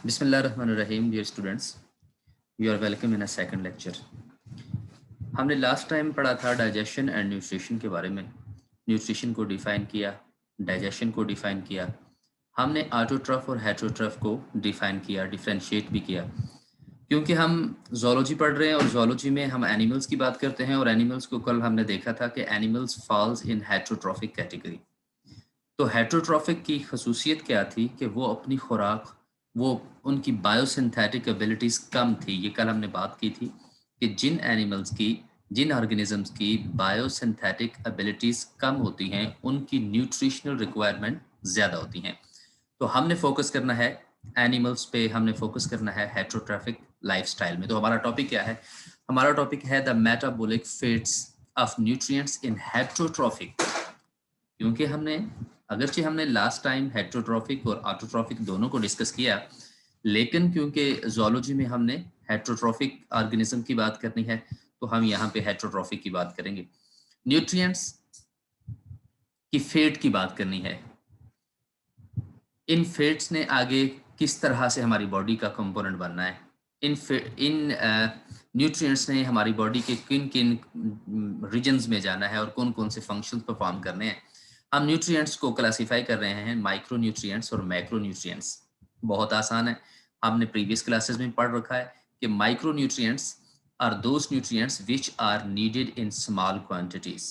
बिस्मिल्लाहिर्रहमानिर्रहीम। Dear students, you are welcome in a second lecture. हमने last time पढ़ा था डाइजेशन एंड न्यूट्रिशन के बारे में। न्यूट्रिशन को डिफ़ाइन किया, डाइजेशन को डिफ़ाइन किया, हमने ऑटोट्रॉफ और हेटेरोट्रॉफ को डिफ़ाइन किया, डिफ्रेंशिएट भी किया। क्योंकि हम ज़ूलॉजी पढ़ रहे हैं और ज़ूलॉजी में हम एनिमल्स की बात करते हैं और एनिमल्स को कल हमने देखा था कि animals falls in heterotrophic category. तो हेटेरोट्रॉफिक की खसूसियत क्या थी कि वो अपनी खुराक, वो उनकी बायोसिंथेटिक एबिलिटीज़ कम थी। ये कल हमने बात की थी कि जिन एनिमल्स की, जिन ऑर्गेनिजम्स की बायोसिंथेटिक एबिलिटीज़ कम होती हैं, उनकी न्यूट्रिशनल रिक्वायरमेंट ज़्यादा होती हैं। तो हमने फोकस करना है एनिमल्स पे, हमने फोकस करना है हेटेरोट्रॉफिक लाइफस्टाइल में। तो हमारा टॉपिक क्या है? हमारा टॉपिक है the metabolic fates of nutrients in heterotrophic. क्योंकि अगरचे हमने लास्ट टाइम हेटेरोट्रॉफिक और ऑटोट्रॉफिक दोनों को डिस्कस किया, लेकिन क्योंकि ज़ूलॉजी में हमने हेटेरोट्रॉफिक ऑर्गेनिज्म की बात करनी है, तो हम यहाँ पे हेटेरोट्रॉफिक की बात करेंगे। न्यूट्रिएंट्स की फेट की बात करनी है। इन फेट्स ने आगे किस तरह से हमारी बॉडी का कंपोनेंट बनना है, इन न्यूट्रिएंट्स ने हमारी बॉडी के किन किन रीजन्स में जाना है और कौन कौन से फंक्शंस परफॉर्म करने हैं। हम न्यूट्रिएंट्स को क्लासिफाई कर रहे हैं माइक्रो न्यूट्रिएंट्स और मैक्रो न्यूट्रिएंट्स। बहुत आसान है, हमने प्रीवियस क्लासेस में पढ़ रखा है कि micro nutrients are those nutrients which are needed in small quantities.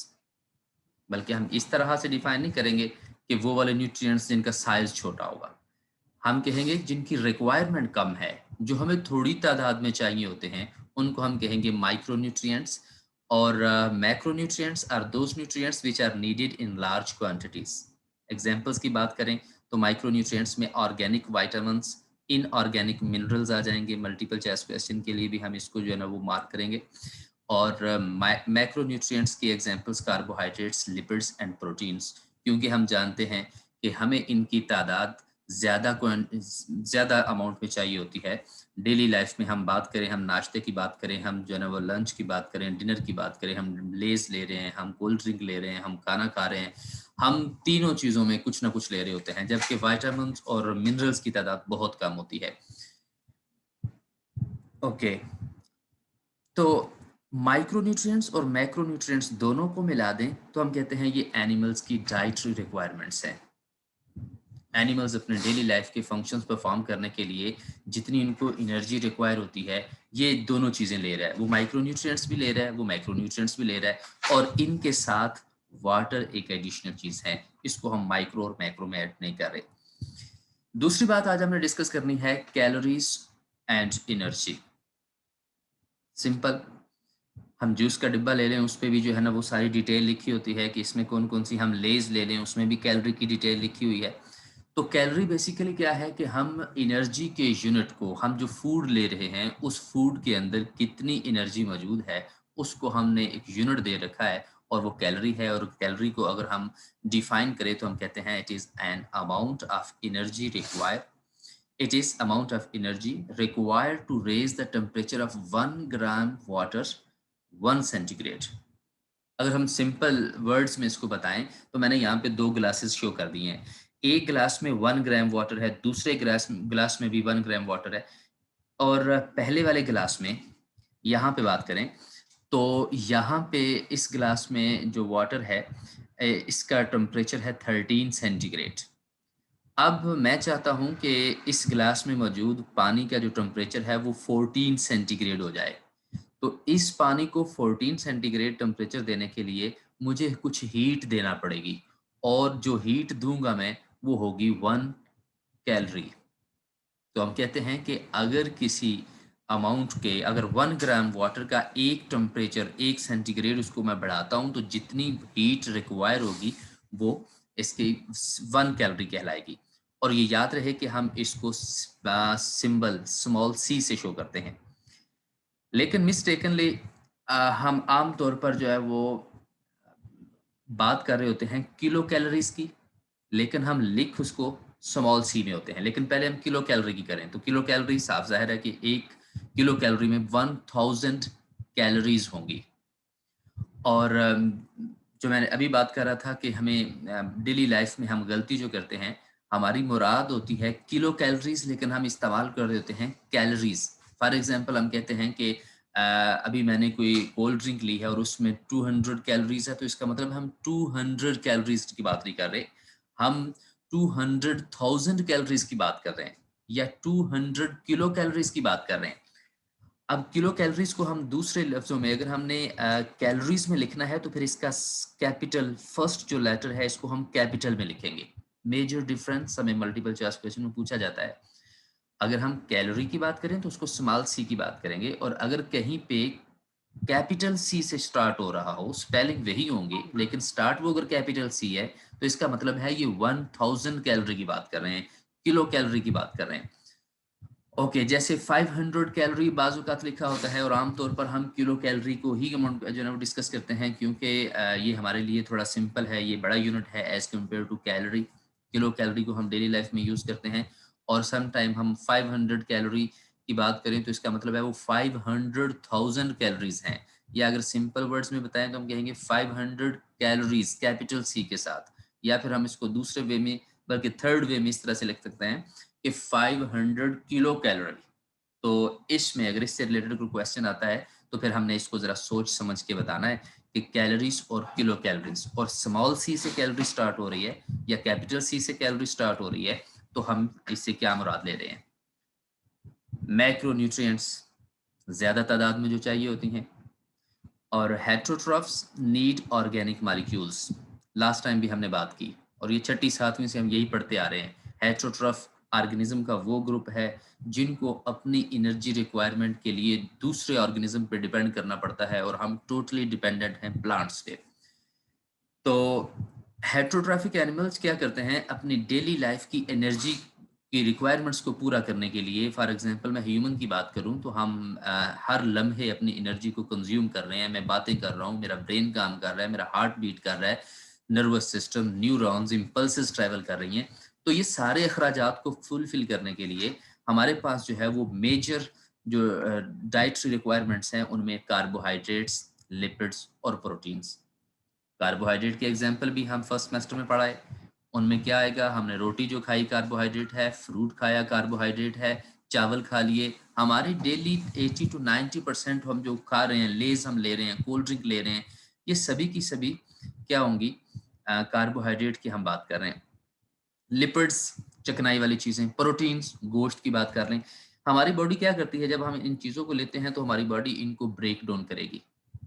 बल्कि हम इस तरह से डिफाइन नहीं करेंगे कि वो वाले न्यूट्रिएंट्स जिनका साइज छोटा होगा, हम कहेंगे जिनकी रिक्वायरमेंट कम है, जो हमें थोड़ी तादाद में चाहिए होते हैं, उनको हम कहेंगे माइक्रो न्यूट्रिएंट्स। और macro nutrients are those nutrients which are needed in large quantities. Examples की बात करें तो माइक्रो न्यूट्रिएंट्स में ऑर्गेनिक वाइटामिन्स, इनऑर्गेनिक मिनरल्स आ जाएंगे। मल्टीपल चॉइस क्वेश्चन के लिए भी हम इसको जो है ना वो मार्क करेंगे। और मैक्रो न्यूट्रिएंट्स की examples carbohydrates, lipids and proteins. क्योंकि हम जानते हैं कि हमें इनकी तादाद ज़्यादा अमाउंट में चाहिए होती है। डेली लाइफ में हम बात करें, हम नाश्ते की बात करें, हम जो है ना वो लंच की बात करें, डिनर की बात करें, हम लेज़ ले रहे हैं, हम कोल्ड ड्रिंक ले रहे हैं, हम खाना खा रहे हैं, हम तीनों चीज़ों में कुछ ना कुछ ले रहे होते हैं, जबकि विटामिन्स और मिनरल्स की तादाद बहुत कम होती है। ओके, तो माइक्रोन्यूट्रिएंट्स और मैक्रोन्यूट्रिएंट्स दोनों को मिला दें तो हम कहते हैं ये एनिमल्स की डाइटरी रिक्वायरमेंट्स हैं। एनिमल्स अपने डेली लाइफ के फंक्शंस परफॉर्म करने के लिए जितनी इनको एनर्जी रिक्वायर होती है, ये दोनों चीज़ें ले रहा है। वो माइक्रोन्यूट्रिएंट्स भी ले रहा है, वो मैक्रोन्यूट्रिएंट्स भी ले रहा है, और इनके साथ वाटर एक एडिशनल चीज़ है। इसको हम माइक्रो और मैक्रो में ऐड नहीं कर रहे। दूसरी बात आज हमने डिस्कस करनी है कैलोरीज एंड एनर्जी। सिंपल, हम जूस का डिब्बा ले लें, उस पे भी जो है ना वो सारी डिटेल लिखी होती है कि इसमें कौन कौन सी, हम लेज ले लें उसमें भी कैलोरी की डिटेल लिखी हुई है। तो कैलोरी बेसिकली क्या है कि हम एनर्जी के यूनिट को, हम जो फूड ले रहे हैं उस फूड के अंदर कितनी एनर्जी मौजूद है, उसको हमने एक यूनिट दे रखा है और वो कैलोरी है। और कैलोरी को अगर हम डिफाइन करें तो हम कहते हैं it is an amount of energy required, it is amount of energy required to raise the temperature of 1 gram water 1 centigrade। अगर हम सिंपल वर्ड्स में इसको बताएं तो मैंने यहाँ पे 2 ग्लासेस शो कर दिए हैं। एक ग्लास में 1 ग्राम वाटर है, दूसरे ग्लास में भी 1 ग्राम वाटर है। और पहले वाले ग्लास में यहाँ पे बात करें तो यहाँ पे इस ग्लास में जो वाटर है, इसका टेम्परेचर है 13 सेंटीग्रेड। अब मैं चाहता हूँ कि इस ग्लास में मौजूद पानी का जो टेम्परेचर है वो 14 सेंटीग्रेड हो जाए। तो इस पानी को 14 सेंटीग्रेड टेम्परेचर देने के लिए मुझे कुछ हीट देना पड़ेगी, और जो हीट दूंगा मैं वो होगी 1 कैलोरी। तो हम कहते हैं कि अगर किसी अमाउंट के, अगर 1 ग्राम वाटर का एक टेम्परेचर 1 सेंटीग्रेड उसको मैं बढ़ाता हूँ तो जितनी हीट रिक्वायर होगी वो इसकी 1 कैलोरी कहलाएगी। और ये याद रहे कि हम इसको सिंबल स्मॉल सी से शो करते हैं। लेकिन मिस्टेकनली हम आम तौर पर जो है वो बात कर रहे होते हैं किलो कैलोरीज की, लेकिन हम लिख उसको स्मॉल सी में होते हैं। लेकिन पहले हम किलो कैलोरी की करें तो किलो कैलोरी साफ जाहिर है कि 1 किलो कैलोरी में 1000 कैलोरीज होंगी। और जो मैंने अभी बात कर रहा था कि हमें डेली लाइफ में हम गलती जो करते हैं, हमारी मुराद होती है किलो कैलोरीज, लेकिन हम इस्तेमाल कर रहे होते हैं कैलोरीज। फॉर एग्जांपल हम कहते हैं कि अभी मैंने कोई कोल्ड ड्रिंक ली है और उसमें 200 कैलोरीज है, तो इसका मतलब हम 200 कैलोरीज की बात नहीं कर रहे, हम 200,000 कैलोरीज की बात कर रहे हैं, या 200 किलो कैलोरीज की बात कर रहे हैं। अब किलो कैलोरीज को हम दूसरे लफ्जों में अगर हमने कैलोरीज में लिखना है, तो फिर इसका कैपिटल फर्स्ट जो लेटर है इसको हम कैपिटल में लिखेंगे। मेजर डिफरेंस हमें मल्टीपल चॉइस क्वेश्चन में पूछा जाता है। अगर हम कैलोरी की बात करें तो उसको स्मॉल सी की बात करेंगे, और अगर कहीं पे कैपिटल सी से स्टार्ट हो रहा हो, स्पेलिंग वही होंगे लेकिन स्टार्ट वो अगर कैपिटल सी है, तो इसका मतलब है ये 1000 कैलोरी की बात कर रहे हैं, किलो कैलोरी की बात कर रहे हैं। ओके, जैसे 500 कैलोरी बाजुकात लिखा होता है, और आमतौर पर हम किलो कैलोरी को ही जो है वो डिस्कस करते हैं, क्योंकि ये हमारे लिए थोड़ा सिंपल है, ये बड़ा यूनिट है as compare to calorie. Kilo calorie को हम डेली लाइफ में यूज़ करते हैं, और सम टाइम हम 500 कैलोरी की बात करें तो इसका मतलब है वो 500,000 कैलोरीज हैं, या अगर सिंपल वर्ड्स में बताएं तो हम कहेंगे 500 कैलोरीज कैपिटल सी के साथ, या फिर हम इसको दूसरे वे में, बल्कि थर्ड वे में इस तरह से लिख सकते हैं कि 500 किलो कैलोरी। तो इसमें अगर इससे रिलेटेड कोई क्वेश्चन आता है तो फिर हमने इसको जरा सोच समझ के बताना है कि कैलोरीज और किलो कैलोरीज, और स्मॉल सी से कैलोरी स्टार्ट हो रही है या कैपिटल सी से कैलोरी स्टार्ट हो रही है, तो हम इससे क्या मुराद ले रहे हैं। मैक्रोन्यूट्रिएंट्स ज्यादा तादाद में जो चाहिए होती हैं, और heterotrophs need organic molecules, last time भी हमने बात की, और ये छठी सातवीं से हम यही पढ़ते आ रहे हैं। हेट्रोट्रॉफ ऑर्गेनिज्म का वो ग्रुप है जिनको अपनी एनर्जी रिक्वायरमेंट के लिए दूसरे ऑर्गेनिज्म पे डिपेंड करना पड़ता है, और हम टोटली डिपेंडेंट हैं प्लांट्स पे। तो हेट्रोट्रॉफिक एनिमल्स क्या करते हैं, अपनी डेली लाइफ की एनर्जी की रिक्वायरमेंट्स को पूरा करने के लिए, फॉर एग्जांपल मैं ह्यूमन की बात करूं तो हम हर लम्हे अपनी एनर्जी को कंज्यूम कर रहे हैं। मैं बातें कर रहा हूं, मेरा ब्रेन काम कर रहा है, मेरा हार्ट बीट कर रहा है, nervous system, neurons, impulses travel कर रही हैं। तो ये सारे अखराजात को फुलफिल करने के लिए हमारे पास जो है वो मेजर जो डाइटरी रिक्वायरमेंट्स हैं, उनमें कार्बोहाइड्रेट्स, लिपिड्स और प्रोटीन्स। कार्बोहाइड्रेट के एग्जाम्पल भी हम फर्स्ट सेमेस्टर में पढ़ाए, उनमें क्या आएगा, हमने रोटी जो खाई कार्बोहाइड्रेट है, फ्रूट खाया कार्बोहाइड्रेट है, चावल खा लिए। हमारी डेली 80 to 90% हम जो खा रहे हैं, लेज हम ले रहे हैं, कोल्ड ड्रिंक ले रहे हैं, ये सभी की सभी क्या होंगी, कार्बोहाइड्रेट की हम बात कर रहे हैं। लिपिड्स चिकनाई वाली चीजें, प्रोटीन्स गोश्त की बात कर लें। हमारी बॉडी क्या करती है, जब हम इन चीजों को लेते हैं तो हमारी बॉडी इनको ब्रेक डाउन करेगी,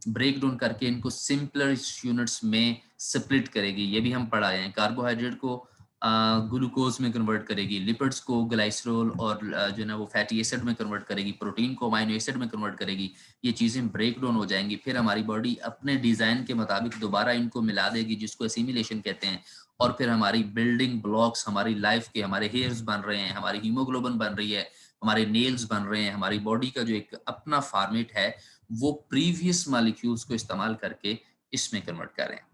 ब्रेक डाउन करके इनको सिंपलर यूनिट्स में स्प्लिट करेगी। ये भी हम पढ़ाए हैं, कार्बोहाइड्रेट को ग्लूकोज में कन्वर्ट करेगी, लिपिड्स को ग्लाइसरोल और जो है ना वो फैटी एसिड में कन्वर्ट करेगी, प्रोटीन को अमाइनो एसिड में कन्वर्ट करेगी। ये चीज़ें ब्रेक डाउन हो जाएंगी, फिर हमारी बॉडी अपने डिज़ाइन के मुताबिक दोबारा इनको मिला देगी, जिसको एसिमिलेशन कहते हैं। और फिर हमारी बिल्डिंग ब्लॉक्स हमारी लाइफ के, हमारे हेयर्स बन रहे हैं, हमारी हीमोग्लोबिन बन रही है, हमारे नेल्स बन रहे हैं, हमारी बॉडी का जो एक अपना फॉर्मेट है वो प्रीवियस मॉलिक्यूल्स को इस्तेमाल करके इसमें कन्वर्ट कर रहे हैं।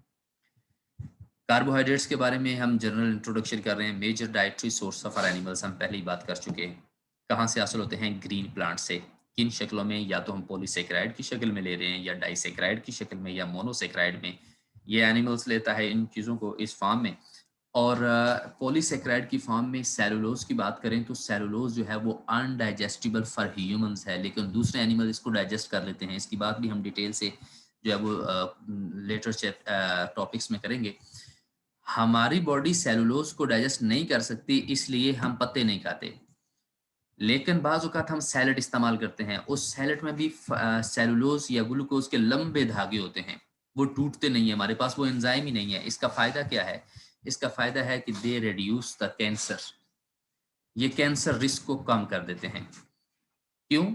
कार्बोहाइड्रेट्स के बारे में हम जनरल इंट्रोडक्शन कर रहे हैं। Major dietary source of are animals हम पहले ही बात कर चुके हैं। कहाँ से हासिल होते हैं, ग्रीन प्लांट से। किन शक्लों में, या तो हम पॉलीसेक्राइड की शक्ल में ले रहे हैं, या डाइसेक्राइड की शक्ल में, या मोनोसेक्राइड में। ये एनिमल्स लेता है इन चीज़ों को इस फॉर्म में। और पॉलीसेक्राइड की फॉर्म में सेलुलोज की बात करें तो सेलुलोज जो है वो अनडाइजेस्टिबल फॉर ह्यूमंस है, लेकिन दूसरे एनिमल इसको डाइजेस्ट कर लेते हैं। इसकी बात भी हम डिटेल से जो है वो लेटर टॉपिक्स में करेंगे। हमारी बॉडी सेलुलोज को डाइजेस्ट नहीं कर सकती, इसलिए हम पत्ते नहीं खाते, लेकिन बाज़ औक़ात हम सैलड इस्तेमाल करते हैं। उस सैलड में भी सेलुलोज या ग्लूकोज के लंबे धागे होते हैं, वो टूटते नहीं है, हमारे पास वो एंजाइम ही नहीं है। इसका फ़ायदा क्या है, इसका फ़ायदा है कि दे रिड्यूस द कैंसर, ये कैंसर रिस्क को कम कर देते हैं। क्यों?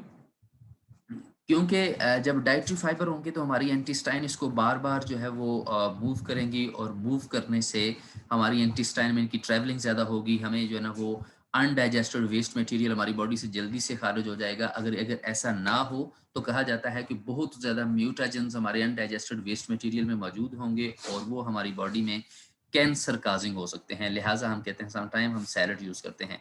क्योंकि जब डाइटरी फाइबर होंगे तो हमारी इंटेस्टाइन इसको बार बार जो है वो मूव करेंगी, और मूव करने से हमारी इंटेस्टाइन में इनकी ट्रैवलिंग ज़्यादा होगी, हमें जो है ना वो अनडाइजेस्टेड वेस्ट मटेरियल हमारी बॉडी से जल्दी से खारिज हो जाएगा। अगर अगर ऐसा ना हो तो कहा जाता है कि बहुत ज़्यादा म्यूटाजेंस हमारे अनडाइजेस्टेड वेस्ट मटेरियल में मौजूद होंगे, और वो हमारी बॉडी में कैंसर काजिंग हो सकते हैं। लिहाजा हम कहते हैं समटाइम हम सैलड यूज़ करते हैं।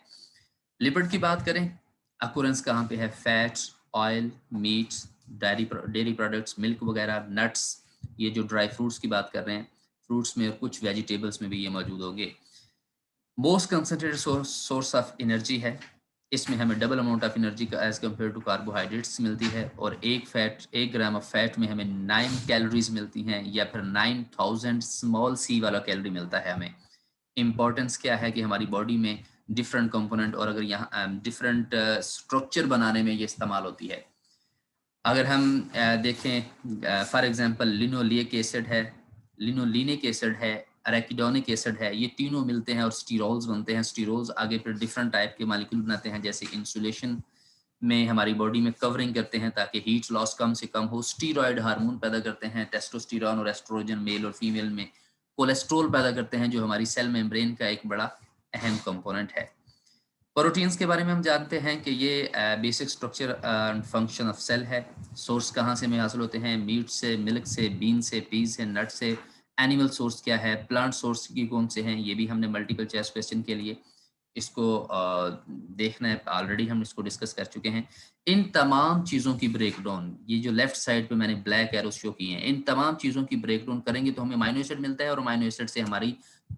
लिपिड की बात करें, अकुरेंस कहाँ पे है, fats, oil, meets, dairy products, milk वगैरह, नट्स, ये जो ड्राई फ्रूट्स की बात कर रहे हैं, फ्रूट्स में और कुछ वेजिटेबल्स में भी ये मौजूद होंगे। Most concentrated source of energy है। इसमें हमें डबल अमाउंट ऑफ एनर्जी का एज कम्पेयर टू कार्बोहाइड्रेट्स मिलती है, और एक ग्राम ऑफ फैट में हमें 9 कैलोरीज मिलती हैं, या फिर 9000 स्मॉल सी वाला कैलोरी मिलता है हमें। इम्पॉर्टेंस क्या है कि हमारी बॉडी में डिफरेंट कंपोनेंट, और अगर यहाँ डिफरेंट स्ट्रक्चर बनाने में ये इस्तेमाल होती है। अगर हम देखें फॉर एग्जांपल लिनोलिक एसिड है, लिनोलिनिक एसिड है, अरेकिडोनिक एसिड है, ये तीनों मिलते हैं और स्टीरोल्स बनते हैं। स्टीरोल्स आगे फिर डिफरेंट टाइप के मालिक्यूल बनाते हैं, जैसे इंसुलेशन में हमारी बॉडी में कवरिंग करते हैं ताकि हीट लॉस कम से कम हो। स्टीरॉयड हार्मोन पैदा करते हैं, टेस्टोस्टेरोन और एस्ट्रोजन मेल और फीमेल में। कोलेस्ट्रॉल पैदा करते हैं जो हमारी सेल मेम्ब्रेन का एक बड़ा अहम कंपोनेंट है। प्रोटीन्स के बारे में हम जानते हैं कि ये basic structure and function of cell है। सोर्स कहाँ से में हासिल होते हैं? मीट से, मिल्क से, बीन से, पीज से, नट से। एनिमल सोर्स क्या है? प्लांट सोर्स की कौन से हैं? ये भी हमने मल्टीपल चॉइस क्वेश्चन के लिए इसको देखना है, ऑलरेडी हम इसको डिस्कस कर चुके हैं। इन तमाम चीज़ों की ब्रेकडाउन, ये जो लेफ्ट साइड पे मैंने ब्लैक एरो शो किए हैं, इन तमाम चीज़ों की ब्रेकडाउन करेंगे तो हमें अमाइनो एसिड मिलता है, और अमाइनो एसिड से हमारी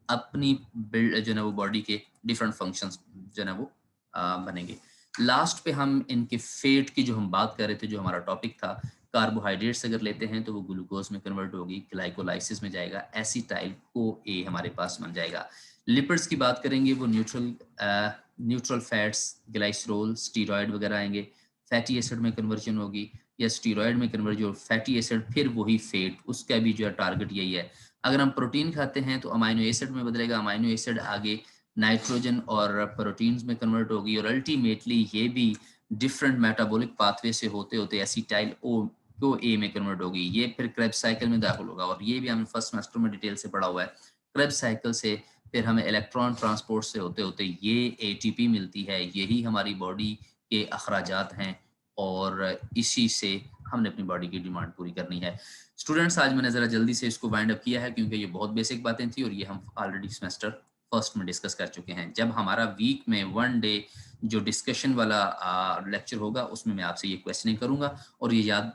अपनी बिल्ड जो है वो बॉडी के डिफरेंट फंक्शंस जो है वो बनेंगे। लास्ट पे हम इनके फेट की जो हम बात कर रहे थे, जो हमारा टॉपिक था, कार्बोहाइड्रेट्स अगर लेते हैं तो वो ग्लूकोज में कन्वर्ट होगी, ग्लाइकोलाइसिस में जाएगा, एसिटाइल CoA हमारे पास बन जाएगा। लिपिड्स की बात करेंगे, वो न्यूट्रल फैट्स, ग्लाइसरोल, स्टीरॉयड वगैरह आएंगे। फैटी एसिड में कन्वर्जन होगी, या स्टीरॉयड में कन्वर्जन, फैटी एसिड फिर वही फेट, उसका भी जो है टारगेट यही है। अगर हम प्रोटीन खाते हैं तो अमाइनो एसिड में बदलेगा, अमाइनो एसिड आगे नाइट्रोजन और प्रोटीन्स में कन्वर्ट होगी, और अल्टीमेटली ये भी डिफरेंट मेटाबॉलिक पाथवे से होते होते एसिटाइल CoA में कन्वर्ट होगी। ये फिर क्रेब्स साइकिल में दाखिल होगा, और ये भी हमने फर्स्ट सेमेस्टर में डिटेल से पढ़ा हुआ है। क्रेब्स साइकिल से फिर हमें इलेक्ट्रॉन ट्रांसपोर्ट से होते होते ये ATP मिलती है, यही हमारी बॉडी के अखराजात हैं, और इसी से हमने अपनी बॉडी की डिमांड पूरी करनी है। स्टूडेंट्स, आज मैंने ज़रा जल्दी से इसको वाइंड अप किया है क्योंकि ये बहुत बेसिक बातें थी, और ये हम ऑलरेडी सेमेस्टर फर्स्ट में डिस्कस कर चुके हैं। जब हमारा वीक में 1 डे जो डिस्कशन वाला लेक्चर होगा, उसमें मैं आपसे ये क्वेश्चनिंग करूंगा, और ये याद।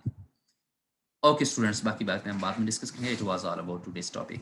ओके स्टूडेंट्स, बाकी बातें हम बाद में डिस्कस करेंगे। It was all about today's topic.